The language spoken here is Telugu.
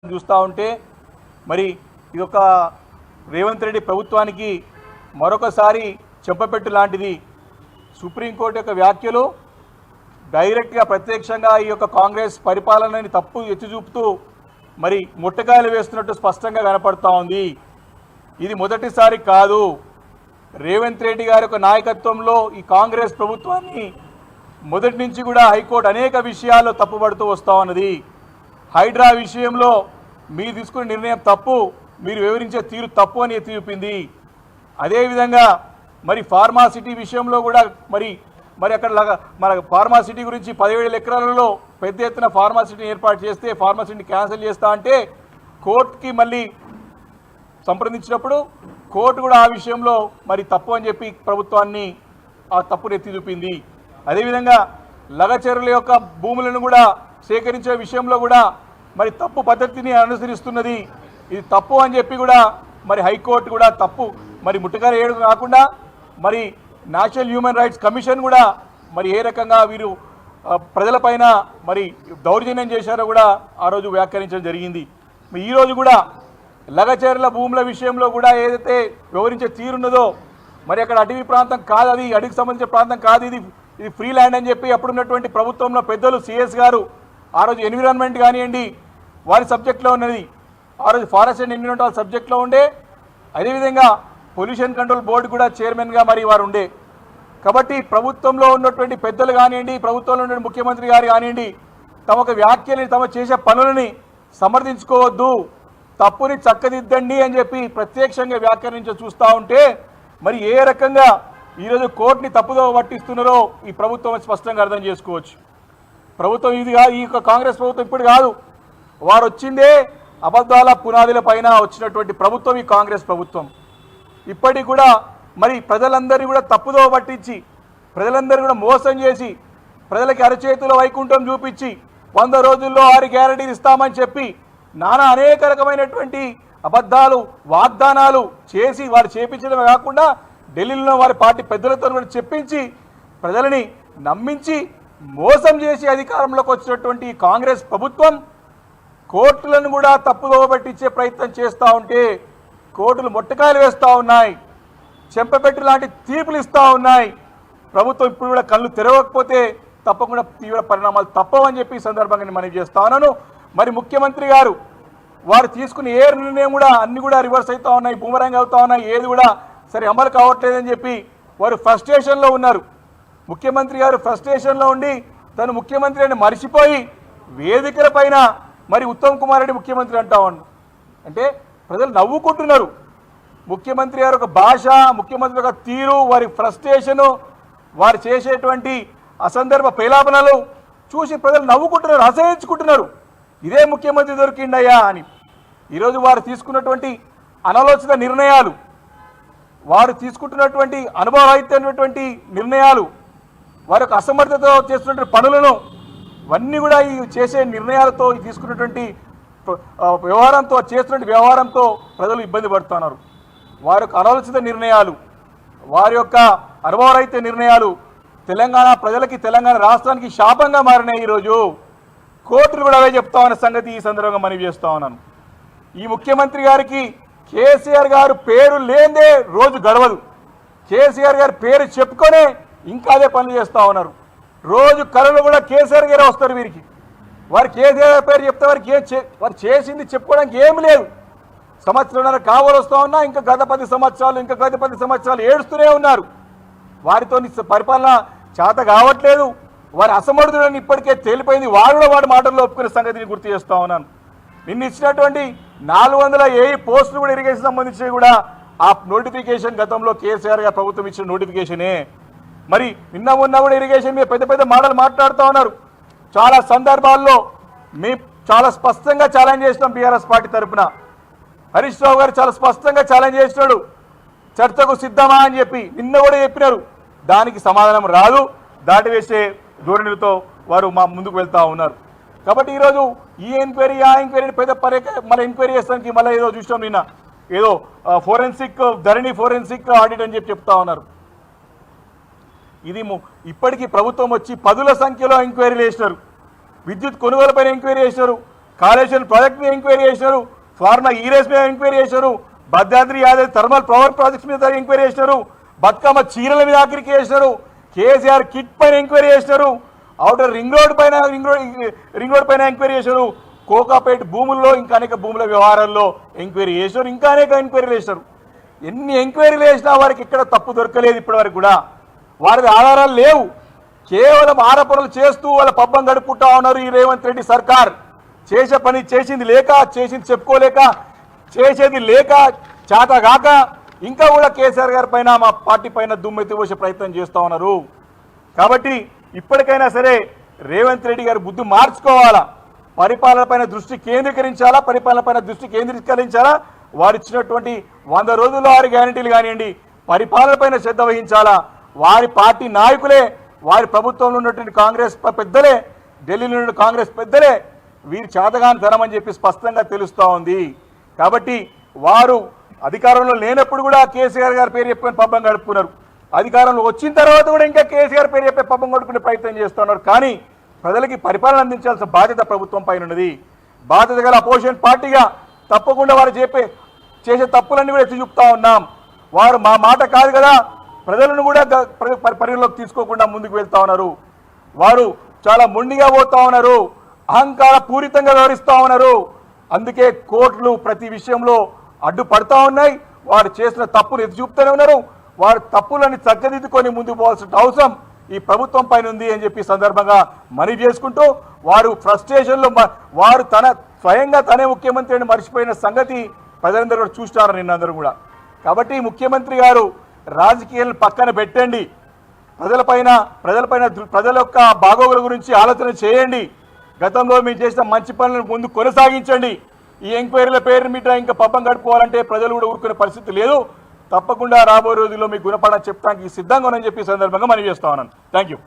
చూస్తూ ఉంటే మరి ఇది ఒక రేవంత్ రెడ్డి ప్రభుత్వానికి మరొకసారి చెంపపెట్టు లాంటిది. సుప్రీంకోర్టు యొక్క వ్యాఖ్యలు డైరెక్ట్గా ప్రత్యక్షంగా ఈ యొక్క కాంగ్రెస్ పరిపాలనని తప్పు ఎత్తి చూపుతూ మరి ముట్టకాయలు వేస్తున్నట్టు స్పష్టంగా కనపడతా ఉంది. ఇది మొదటిసారి కాదు. రేవంత్ రెడ్డి గారి యొక్క నాయకత్వంలో ఈ కాంగ్రెస్ ప్రభుత్వాన్ని మొదటి నుంచి కూడా హైకోర్టు అనేక విషయాల్లో తప్పుపడుతూ వస్తూ ఉన్నది. హైడ్రా విషయంలో మీరు తీసుకునే నిర్ణయం తప్పు, మీరు వివరించే తీరు తప్పు అని ఎత్తి చూపింది. అదేవిధంగా మరి ఫార్మాసిటీ విషయంలో కూడా మరి అక్కడ మన ఫార్మాసిటీ గురించి 17,000 ఎకరాలలో పెద్ద ఎత్తున ఫార్మాసిటీని ఏర్పాటు చేస్తే ఫార్మాసిటీని క్యాన్సిల్ చేస్తా అంటే కోర్టుకి మళ్ళీ సంప్రదించినప్పుడు కోర్టు కూడా ఆ విషయంలో మరి తప్పు అని చెప్పి ప్రభుత్వాన్ని ఆ తప్పును ఎత్తి చూపింది. అదేవిధంగా లగచరుల యొక్క భూములను కూడా సేకరించే విషయంలో కూడా మరి తప్పు పద్ధతిని అనుసరిస్తున్నది. ఇది తప్పు అని చెప్పి కూడా మరి హైకోర్టు కూడా తప్పు మరి ముట్టగారు ఏడు కాకుండా మరి నేషనల్ హ్యూమన్ రైట్స్ కమిషన్ కూడా మరి ఏ రకంగా వీరు ప్రజలపైన మరి దౌర్జన్యం చేశారో కూడా ఆ రోజు వ్యాఖ్యానించడం జరిగింది. ఈరోజు కూడా లగచర్ల భూముల విషయంలో కూడా ఏదైతే వివరించే తీరున్నదో మరి అక్కడ అటవీ ప్రాంతం కాదు, అది అడవికి సంబంధించిన ప్రాంతం కాదు, ఇది ఫ్రీ ల్యాండ్ అని చెప్పి అప్పుడున్నటువంటి ప్రభుత్వంలో పెద్దలు సిఎస్ గారు ఆ రోజు ఎన్విరాన్మెంట్ కానివ్వండి వారి సబ్జెక్ట్లో ఉన్నది, ఆ రోజు ఫారెస్ట్ అండ్ ఎన్విరాన్మెంటల్ సబ్జెక్ట్లో ఉండే, అదేవిధంగా పొల్యూషన్ కంట్రోల్ బోర్డు కూడా చైర్మన్గా మరి వారు ఉండే. కాబట్టి ప్రభుత్వంలో ఉన్నటువంటి పెద్దలు కానివ్వండి, ప్రభుత్వంలో ఉన్న ముఖ్యమంత్రి గారు కానివ్వండి తమకు వ్యాఖ్యలు తమ చేసే పనులని సమర్థించుకోవద్దు, తప్పుని చక్కదిద్దండి అని చెప్పి ప్రత్యక్షంగా వ్యాఖ్యానించి చూస్తూ ఉంటే మరి ఏ రకంగా ఈరోజు కోర్టుని తప్పుదో పట్టిస్తున్నారో ఈ ప్రభుత్వం స్పష్టంగా అర్థం చేసుకోవచ్చు. ప్రభుత్వం ఇది కాదు, ఈ కాంగ్రెస్ ప్రభుత్వం ఇప్పుడు కాదు, వారు వచ్చిందే అబద్ధాల పునాదుల పైన వచ్చినటువంటి ప్రభుత్వం ఈ కాంగ్రెస్ ప్రభుత్వం. ఇప్పటికి కూడా మరి ప్రజలందరినీ కూడా తప్పుదో పట్టించి ప్రజలందరూ కూడా మోసం చేసి ప్రజలకి అరచేతుల వైకుంఠం చూపించి 100 రోజుల్లో 6 గ్యారెంటీలు ఇస్తామని చెప్పి నానా అనేక రకమైనటువంటి అబద్ధాలు వాగ్దానాలు చేసి వారు చేపించడమే కాకుండా ఢిల్లీలో వారి పార్టీ పెద్దలతో కూడా చెప్పించి ప్రజలని నమ్మించి మోసం చేసి అధికారంలోకి వచ్చినటువంటి కాంగ్రెస్ ప్రభుత్వం కోర్టులను కూడా తప్పుదోవ పట్టించే ప్రయత్నం చేస్తూ ఉంటే కోర్టులు మొట్టకాయలు వేస్తూ ఉన్నాయి, చెంపపెట్టు లాంటి తీర్పులు ఇస్తూ ఉన్నాయి. ప్రభుత్వం ఇప్పుడు కూడా కళ్ళు తెరవకపోతే తప్పకుండా తీవ్ర పరిణామాలు తప్పవని చెప్పి ఈ సందర్భంగా నేను మనవి చేస్తా ఉన్నాను. మరి ముఖ్యమంత్రి గారు వారు తీసుకున్న ఏ నిర్ణయం కూడా అన్ని కూడా రివర్స్ అవుతూ ఉన్నాయి, బూమరాంగ్ అవుతూ ఉన్నాయి, ఏది కూడా సరే అమలు కావట్లేదని చెప్పి వారు ఫ్రస్ట్రేషన్లో ఉన్నారు. ముఖ్యమంత్రి గారు ఫ్రస్ట్రేషన్లో ఉండి తను ముఖ్యమంత్రి అని మరిచిపోయి వేదికల పైన మరి ఉత్తమ్ కుమార్ రెడ్డి ముఖ్యమంత్రి అంటా ఉన్నాడు. అంటే ప్రజలు నవ్వుకుంటున్నారు. ముఖ్యమంత్రి గారు ఒక భాష, ముఖ్యమంత్రి యొక్క తీరు, వారి ఫ్రస్ట్రేషను, వారు చేసేటువంటి అసందర్భ పేలాపనలు చూసి ప్రజలు నవ్వుకుంటున్నారు, అసహించుకుంటున్నారు. ఇదే ముఖ్యమంత్రి దొరికిండయ్యా అని. ఈరోజు వారు తీసుకున్నటువంటి అనాలోచిత నిర్ణయాలు, వారు తీసుకుంటున్నటువంటి అనుభవరహితమైనటువంటి నిర్ణయాలు, వారి యొక్క అసమర్థతతో చేస్తున్నటువంటి పనులను ఇవన్నీ కూడా ఈ చేసే నిర్ణయాలతో తీసుకున్నటువంటి వ్యవహారంతో చేస్తున్న వ్యవహారంతో ప్రజలు ఇబ్బంది పడుతున్నారు. వారి యొక్క అనాలోచిత నిర్ణయాలు, వారి యొక్క అనుభవరహిత నిర్ణయాలు తెలంగాణ ప్రజలకి, తెలంగాణ రాష్ట్రానికి శాపంగా మారినాయి. ఈరోజు కోర్టులు కూడా అవే చెప్తామన్న సంగతి ఈ సందర్భంగా మనవి చేస్తా ఉన్నాను. ఈ ముఖ్యమంత్రి గారికి కేసీఆర్ గారు పేరు లేదే రోజు గడవదు. కేసీఆర్ గారి పేరు చెప్పుకొనే ఇంకా అదే పనులు చేస్తూ ఉన్నారు. రోజు కళలు కూడా కేసీఆర్ గారే వస్తారు వీరికి. వారు కేసీఆర్ పేరు చెప్తే వారు చేసింది చెప్పుకోవడానికి ఏమి లేదు. సంవత్సరంన్నర కావాలి వస్తూ ఉన్నా ఇంకా గత 10 సంవత్సరాలు ఏడుస్తూనే ఉన్నారు. వారితో పరిపాలన చేత కావట్లేదు, వారి అసమర్థుడని ఇప్పటికే తేలిపోయింది. వారు కూడా వాడి మాటల్లో ఒప్పుకునే సంగతిని గుర్తు చేస్తూ ఉన్నాను. నిన్న ఇచ్చినటువంటి 400 పోస్టులు కూడా ఇరిగేషన్ సంబంధించి కూడా ఆ నోటిఫికేషన్ గతంలో కేసీఆర్ గారు ప్రభుత్వం ఇచ్చిన నోటిఫికేషనే. మరి నిన్న మొన్న కూడా ఇరిగేషన్ మీద పెద్ద మాటలు మాట్లాడుతూ ఉన్నారు. చాలా సందర్భాల్లో మేము చాలా స్పష్టంగా ఛాలెంజ్ చేసినాం. బీఆర్ఎస్ పార్టీ తరఫున హరీష్ రావు గారు చాలా స్పష్టంగా ఛాలెంజ్ చేసినాడు, చర్చకు సిద్ధమా అని చెప్పి. నిన్న కూడా చెప్పినారు, దానికి సమాధానం రాదు, దాటివేసే ధోరణులతో వారు ముందుకు వెళ్తూ ఉన్నారు. కాబట్టి ఈరోజు ఈ ఎంక్వైరీ ఆ ఎంక్వైరీని మళ్ళీ ఎంక్వైరీ చేస్తానికి మళ్ళీ ఏదో చూసాం. నిన్న ఏదో ధరణి ఫోరెన్సిక్ ఆడిట్ అని చెప్తా ఉన్నారు. ఇది ఇప్పటికీ ప్రభుత్వం వచ్చి 10ల సంఖ్యలో ఎంక్వైరీలు చేసినారు. విద్యుత్ కొనుగోలుపైన ఎంక్వైరీ చేసినారు, కాళేశ్వరం ప్రాజెక్ట్ మీద ఎంక్వైరీ చేసినారు, ఫార్మా ఈరేస్ మీద ఎంక్వైరీ చేసినారు, Bhadradri Yadav thermal power projects మీద ఎంక్వైరీ చేసినారు, బతుకమ్మ చీరల మీద ఆఖరికి చేసినారు, కేసీఆర్ కిట్ పైన ఎంక్వైరీ చేసినారు, అవుటర్ రింగ్ రోడ్ పైన ఎంక్వైరీ చేశారు, కోకాపేట భూముల్లో ఇంకా అనేక భూముల వ్యవహారాల్లో ఎంక్వైరీ చేశారు, ఇంకా అనేక ఎంక్వైరీలు చేశారు. ఎన్ని ఎంక్వైరీలు చేసినా వారికి ఇక్కడ తప్పు దొరకలేదు ఇప్పటివరకు కూడా. వారికి ఆధారాలు లేవు, కేవలం ఆరోపణలు చేస్తూ వాళ్ళ పబ్బం గడుపుకుంటా ఉన్నారు ఈ రేవంత్ రెడ్డి సర్కార్. చేసే పని చేసింది లేక, చేసింది చెప్పుకోలేక, చేసేది లేక, చేతగాక ఇంకా కూడా కేసీఆర్ గారి పైన మా పార్టీ పైన దుమ్మెత్తి పోసే ప్రయత్నం చేస్తూ ఉన్నారు. కాబట్టి ఇప్పటికైనా సరే రేవంత్ రెడ్డి గారు బుద్ధి మార్చుకోవాలా, పరిపాలన పైన దృష్టి కేంద్రీకరించాలా, పరిపాలన పైన దృష్టి కేంద్రీకరించాలా. వారు ఇచ్చినటువంటి 100 రోజుల్లో 6 గ్యారంటీలు కానివ్వండి, పరిపాలన పైన శ్రద్ధ వహించాలా. వారి పార్టీ నాయకులే, వారి ప్రభుత్వంలో ఉన్నటువంటి కాంగ్రెస్ పెద్దలే, ఢిల్లీలో ఉన్న కాంగ్రెస్ పెద్దలే వీరు చేతగాని ధనం అని చెప్పి స్పష్టంగా తెలుస్తూ ఉంది. కాబట్టి వారు అధికారంలో లేనప్పుడు కూడా కేసీఆర్ గారి పేరు చెప్పని పబ్బం గడుపుకున్నారు, అధికారంలో వచ్చిన తర్వాత కూడా ఇంకా కేసీఆర్ పేరు చెప్పే పబ్బం గడుపుకునే ప్రయత్నం చేస్తున్నారు. కానీ ప్రజలకి పరిపాలన అందించాల్సిన బాధ్యత ప్రభుత్వం పైన ఉన్నది. బాధ్యత గల అపోజిషన్ పార్టీగా తప్పకుండా వారు చేసే తప్పులన్నీ కూడా ఎత్తి చూపుతా ఉన్నాం. వారు మా మాట కాదు కదా, ప్రజలను కూడా పరిగణలోకి తీసుకోకుండా ముందుకు వెళ్తా ఉన్నారు. వారు చాలా మొండిగా పోతా ఉన్నారు, అహంకార పూరితంగా వ్యవహరిస్తూ ఉన్నారు. అందుకే కోర్టులు ప్రతి విషయంలో అడ్డుపడతా ఉన్నాయి. వారు చేసిన తప్పులు ఎత్తి చూపుతూనే ఉన్నారు. వారు తప్పులని చక్కదిద్దుకొని ముందుకు పోవాల్సిన అవసరం ఈ ప్రభుత్వం పైన ఉంది అని చెప్పి సందర్భంగా మనవి చేసుకుంటూ, వారు ఫ్రస్ట్రేషన్లో వారు స్వయంగా తనే ముఖ్యమంత్రి అని మర్చిపోయిన సంగతి ప్రజలందరూ కూడా చూస్తున్నారు నిన్నందరూ కూడా. కాబట్టి ముఖ్యమంత్రి గారు రాజకీయాలను పక్కన పెట్టండి, ప్రజల యొక్క బాగోగుల గురించి ఆలోచన చేయండి. గతంలో మీరు చేసిన మంచి పనులను ముందు కొనసాగించండి. ఈ ఎంక్వైరీల పేరు మీద ఇంకా పబ్బం గడుపుకోవాలంటే ప్రజలు కూడా ఊరుకునే పరిస్థితి లేదు. తప్పకుండా రాబోయే రోజుల్లో మీకు గుణపాఠం చెప్తానికి సిద్ధంగా ఉన్నానని చెప్పి సందర్భంగా మనవి చేస్తా ఉన్నాను. Thank you.